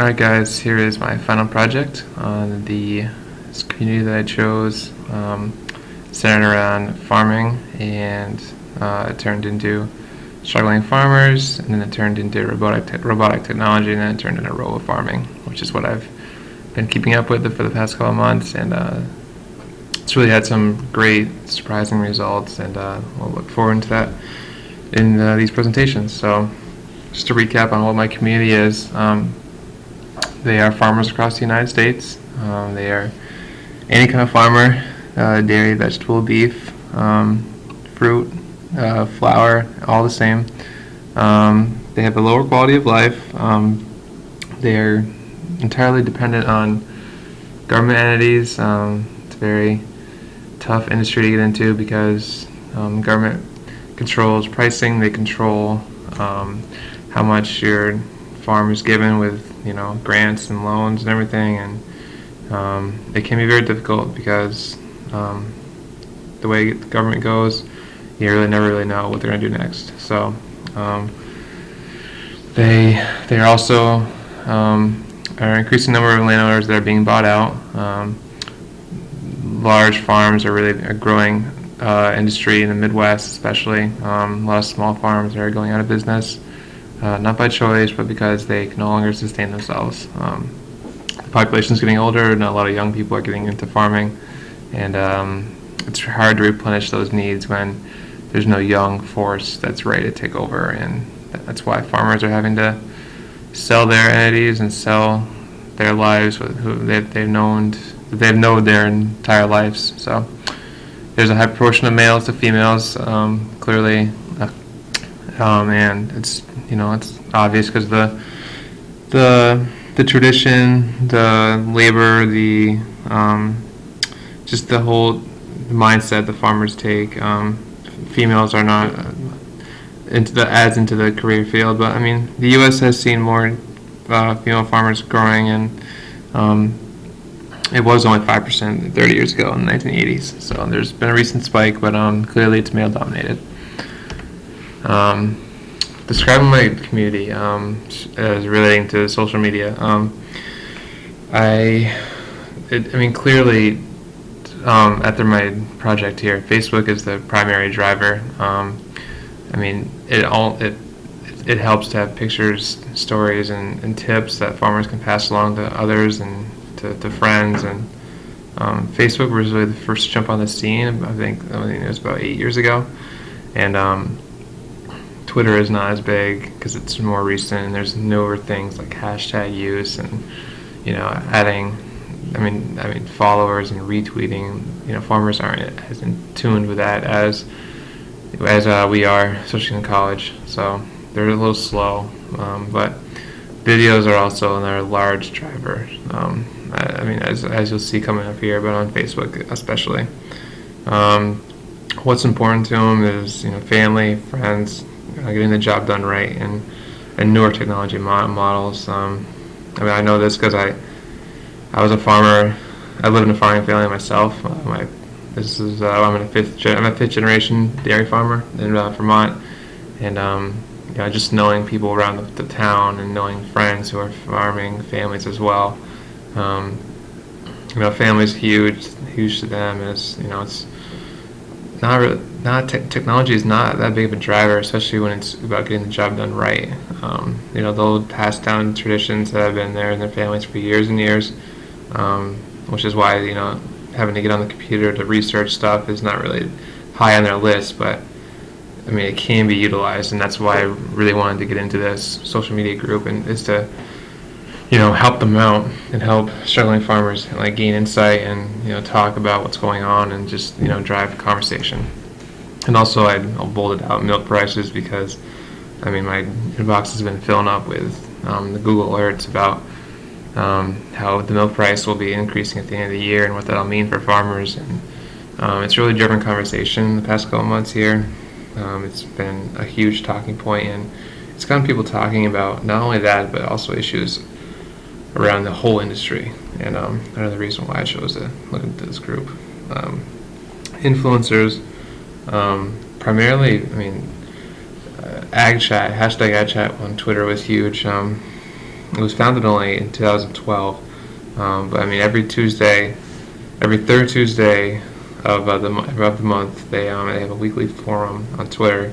Alright guys, here is my final project on the community that I chose, centered around farming, and it turned into struggling farmers, and then it turned into robotic technology, and then it turned into robo-farming, which is what I've been keeping up with for the past couple of months, and it's really had some great, surprising results, and we'll look forward to that in these presentations. So, just to recap on what my community is, they are farmers across the United States. They are any kind of farmer, dairy, vegetable, beef, fruit, flour, all the same. They have a lower quality of life. They are entirely dependent on government entities. It's a very tough industry to get into because government controls pricing. They control how much your farm is given with grants and loans and everything, and it can be very difficult because the way the government goes, you really never really know what they're going to do next. So they are also are increasing number of landowners that are being bought out. Large farms are really a growing industry in the Midwest, especially. A lot of small farms are going out of business. Not by choice, but because they can no longer sustain themselves. The population is getting older, and a lot of young people are getting into farming, and it's hard to replenish those needs when there's no young force that's ready to take over, and that's why farmers are having to sell their entities and sell their lives with who they've known their entire lives. So there's a high proportion of males to females, clearly, and it's obvious because the tradition, the labor, the just the whole mindset the farmers take. Females are not into the career field, but I mean the U.S. has seen more female farmers growing, and it was only 5% 30 years ago in the 1980s. So there's been a recent spike, but clearly it's male dominated. Describing my community as relating to social media, clearly, after my project here, Facebook is the primary driver. It helps to have pictures, stories, and tips that farmers can pass along to others and to friends. And Facebook was really the first to jump on the scene. I think it was about 8 years ago, and Twitter is not as big because it's more recent, and there's newer things like hashtag use and adding followers and retweeting. Farmers aren't as in tune with that as we are, especially in college. So they're a little slow, but videos are also another large driver. As you'll see coming up here, but on Facebook especially. What's important to them is family, friends, getting the job done right, and newer technology models. I know this because I was a farmer. I lived in a farming family myself. I'm a fifth generation dairy farmer in Vermont, and just knowing people around the town and knowing friends who are farming families as well. Family's huge to them. It's not really. Technology is not that big of a driver, especially when it's about getting the job done right. They'll pass down traditions that have been there in their families for years and years, which is why having to get on the computer to research stuff is not really high on their list. But it can be utilized, and that's why I really wanted to get into this social media group, and is to help them out and help struggling farmers gain insight and talk about what's going on and just drive conversation. And also I bolded out milk prices because my inbox has been filling up with the Google alerts about how the milk price will be increasing at the end of the year and what that'll mean for farmers. And it's really driven conversation the past couple of months here. It's been a huge talking point, and it's gotten people talking about not only that but also issues around the whole industry. And another reason why I chose to look into this group. Influencers, primarily, ag chat, hashtag ag chat on Twitter was huge. It was founded only in 2012, but I mean every third Tuesday of the month, they have a weekly forum on Twitter,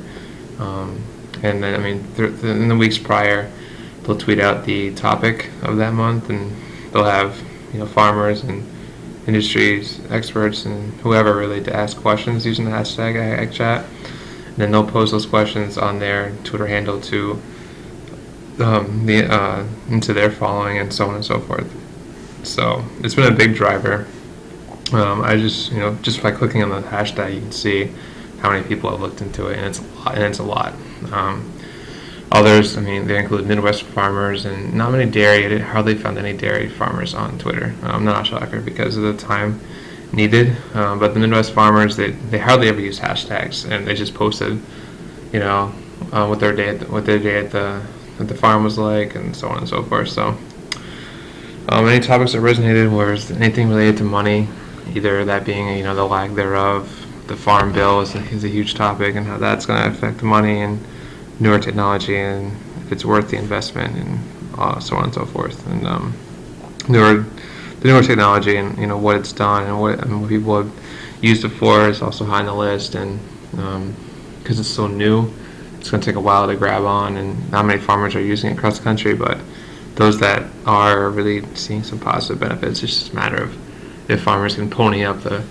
and then I mean in the weeks prior, they'll tweet out the topic of that month, and they'll have farmers and industries experts and whoever really to ask questions using the hashtag #AgChat, and then they'll post those questions on their Twitter handle to into their following and so on and so forth. So it's been a big driver. I just by clicking on the hashtag, you can see how many people have looked into it, and it's a lot. Others, I mean, they include Midwest farmers and not many dairy. I hardly found any dairy farmers on Twitter. Not a shocker because of the time needed. But the Midwest farmers, they hardly ever use hashtags, and they just posted, what their day at the farm was like, and so on and so forth. So, any topics that resonated was anything related to money, either that being the lack thereof. The farm bill is a huge topic, and how that's going to affect the money, and newer technology, and if it's worth the investment, and so on and so forth. And the newer technology, and what it's done, and what people have used it for is also high on the list. And because it's so new, it's going to take a while to grab on, and not many farmers are using it across the country. But those that are really seeing some positive benefits, it's just a matter of if farmers can pony up the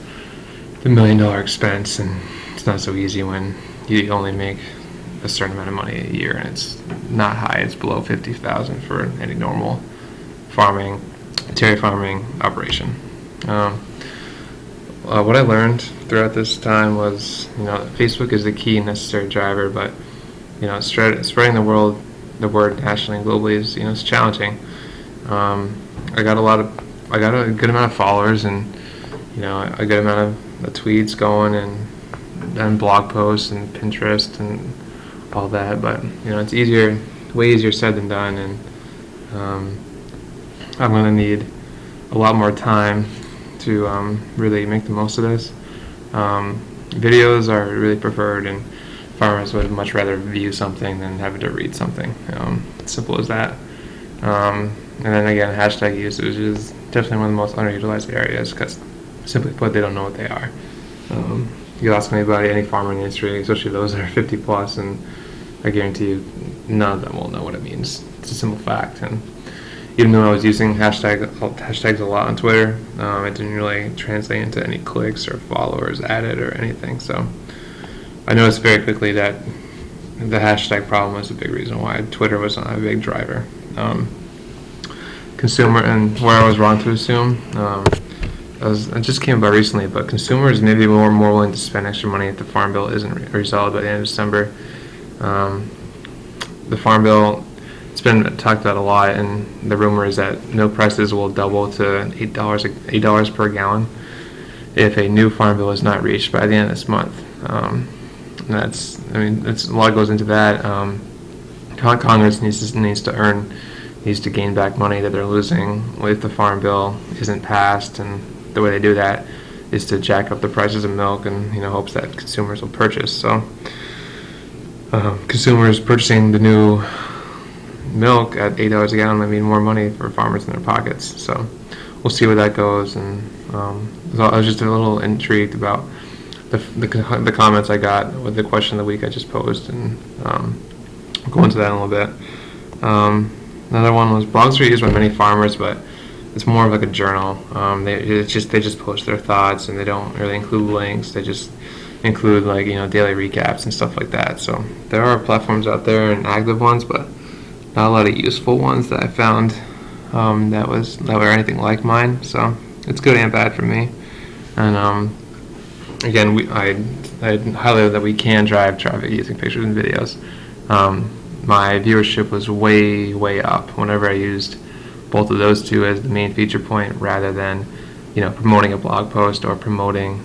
$1 million expense, and it's not so easy when you only make a certain amount of money a year, and it's not high. It's below $50,000 for any normal dairy farming operation. What I learned throughout this time was, Facebook is the key and necessary driver, but spreading the word nationally and globally is, it's challenging. I got a good amount of followers, and a good amount of tweets going, and blog posts and Pinterest and all that, but it's way easier said than done, and I'm going to need a lot more time to really make the most of this. Videos are really preferred, and farmers would much rather view something than having to read something. Simple as that. And then again, hashtag usage is definitely one of the most underutilized areas, because simply put, they don't know what they are. You ask anybody, any farmer in the industry, especially those that are 50 plus, and I guarantee you none of them will know what it means. It's a simple fact. And even though I was using hashtags a lot on Twitter, it didn't really translate into any clicks or followers added or anything. So I noticed very quickly that the hashtag problem was a big reason why Twitter was not a big driver. Consumer, and where I was wrong to assume, it just came about recently, but consumers may be more willing to spend extra money if the farm bill isn't resolved by the end of December. The farm bill, it's been talked about a lot, and the rumor is that milk prices will double to $8 per gallon if a new farm bill is not reached by the end of this month. That's a lot goes into that. Congress needs to gain back money that they're losing if the farm bill isn't passed, and the way they do that is to jack up the prices of milk, and hopes that consumers will purchase. So consumers purchasing the new milk at $8 a gallon might mean more money for farmers in their pockets. So we'll see where that goes. And so I was just a little intrigued about the comments I got with the question of the week I just posed, and I'll go into that in a little bit. Another one was blogs are used by many farmers, but it's more of like a journal. They just post their thoughts, and they don't really include links. They just include daily recaps and stuff like that. So there are platforms out there and active ones, but not a lot of useful ones that I found that were anything like mine. So it's good and bad for me. And again, I highlighted that we can drive traffic using pictures and videos. My viewership was way up whenever I used both of those two as the main feature point, rather than promoting a blog post or promoting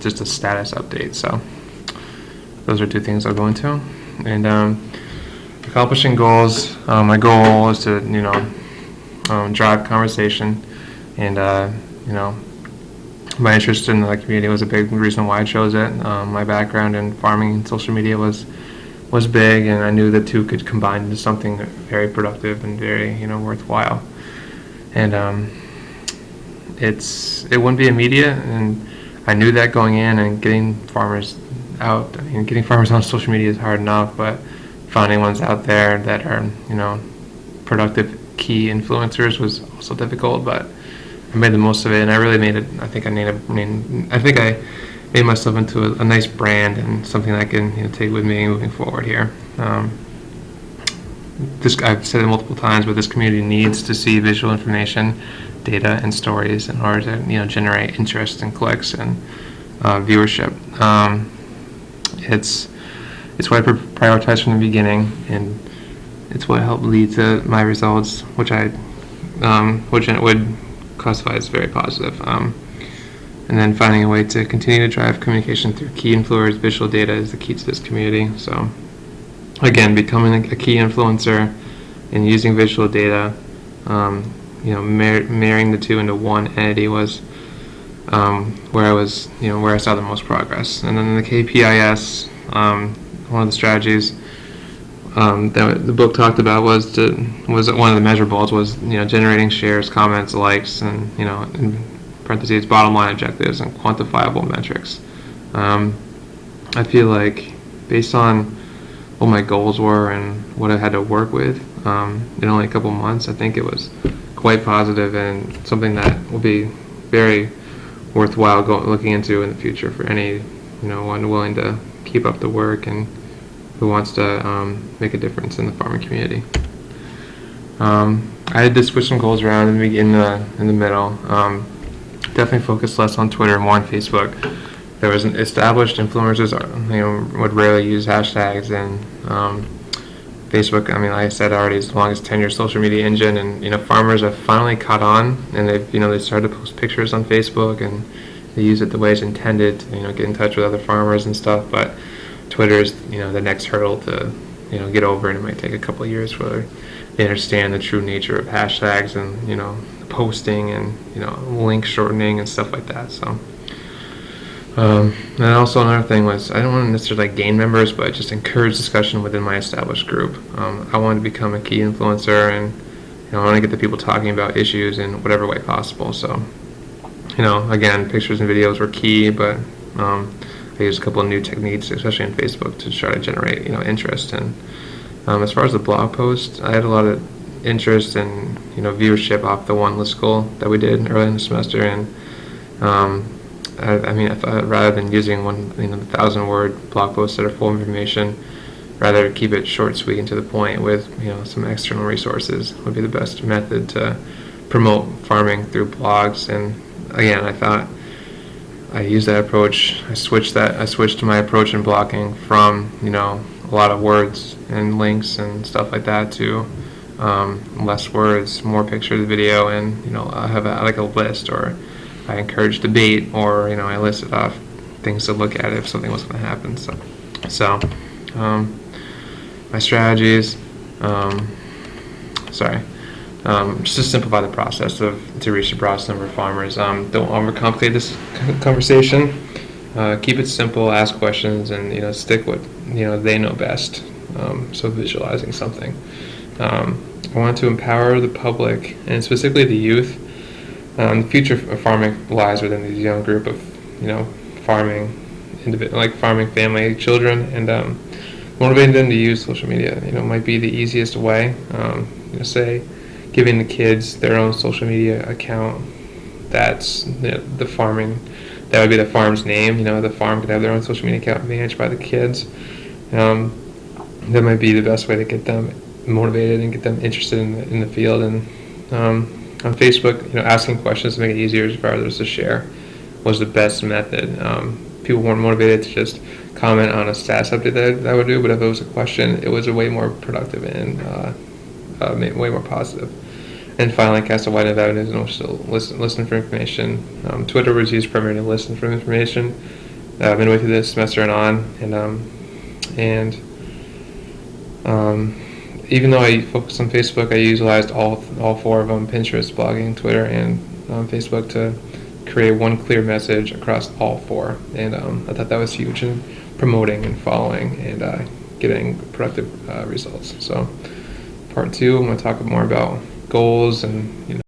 just a status update. So those are two things I'll go into. And accomplishing goals. My goal is to drive conversation, and my interest in the community was a big reason why I chose it. My background in farming and social media was was big, and I knew the two could combine into something very productive and very worthwhile. And it wouldn't be immediate, and I knew that going in. And getting farmers out, getting farmers on social media is hard enough, but finding ones out there that are productive key influencers was also difficult. But I made the most of it, and I really made it. I think I made myself into a nice brand and something I can take with me moving forward here. I've said it multiple times, but this community needs to see visual information, data, and stories in order to generate interest and clicks and viewership. It's what I prioritized from the beginning, and it's what helped lead to my results, which I would classify as very positive. And then finding a way to continue to drive communication through key influencers, visual data is the key to this community. So again, becoming a key influencer and using visual data, marrying the two into one entity was where I saw the most progress. And then the KPIS, one of the strategies that the book talked about was one of the measurables was generating shares, comments, likes, and in parentheses bottom line objectives and quantifiable metrics. I feel like based on what my goals were and what I had to work with in only a couple months, I think it was quite positive and something that will be very worthwhile looking into in the future for any one willing to keep up the work and who wants to make a difference in the farming community. I had to switch some goals around in the middle. Definitely focus less on Twitter and more on Facebook. There was established influencers would rarely use hashtags, and Facebook, like I said already, is the longest tenured social media engine, and farmers have finally caught on, and they started to post pictures on Facebook, and they use it the way it's intended to get in touch with other farmers and stuff. But Twitter is the next hurdle to get over, and it might take a couple of years for they understand the true nature of hashtags and posting and link shortening and stuff like that. So and also another thing was I don't want to necessarily gain members, but just encourage discussion within my established group. I wanted to become a key influencer, and I want to get the people talking about issues in whatever way possible. So again, pictures and videos were key, but I used a couple of new techniques, especially on Facebook, to try to generate interest. And as far as the blog post, I had a lot of interest and viewership off the one list goal that we did early in the semester, and I thought rather than using 1,000-word blog posts that are full of information, rather keep it short, sweet, and to the point with some external resources would be the best method to promote farming through blogs. And again, I thought I used that approach. I switched to my approach in blogging from a lot of words and links and stuff like that to less words, more pictures, video, and I have a list, or I encourage debate, or I listed off things to look at if something was going to happen. So my strategies, just to simplify the process to reach the broadest number of farmers. Don't overcomplicate this conversation. Keep it simple. Ask questions, and stick what they know best. So visualizing something. I want to empower the public, and specifically the youth. The future of farming lies within these young group of farming family children, and motivating them to use social media might be the easiest way. Say giving the kids their own social media account. That's the farming. That would be the farm's name. The farm could have their own social media account managed by the kids. That might be the best way to get them motivated and get them interested in the field. And on Facebook, asking questions to make it easier for others to share was the best method. People weren't motivated to just comment on a status update that I would do, but if it was a question, it was a way more productive and way more positive. And finally, cast a wide net of avenues and also listen for information. Twitter was used primarily to listen for information midway through this semester and on. Even though I focused on Facebook, I utilized all four of them: Pinterest, blogging, Twitter, and Facebook, to create one clear message across all four. And I thought that was huge in promoting and following and getting productive results. So part two, I'm going to talk more about goals and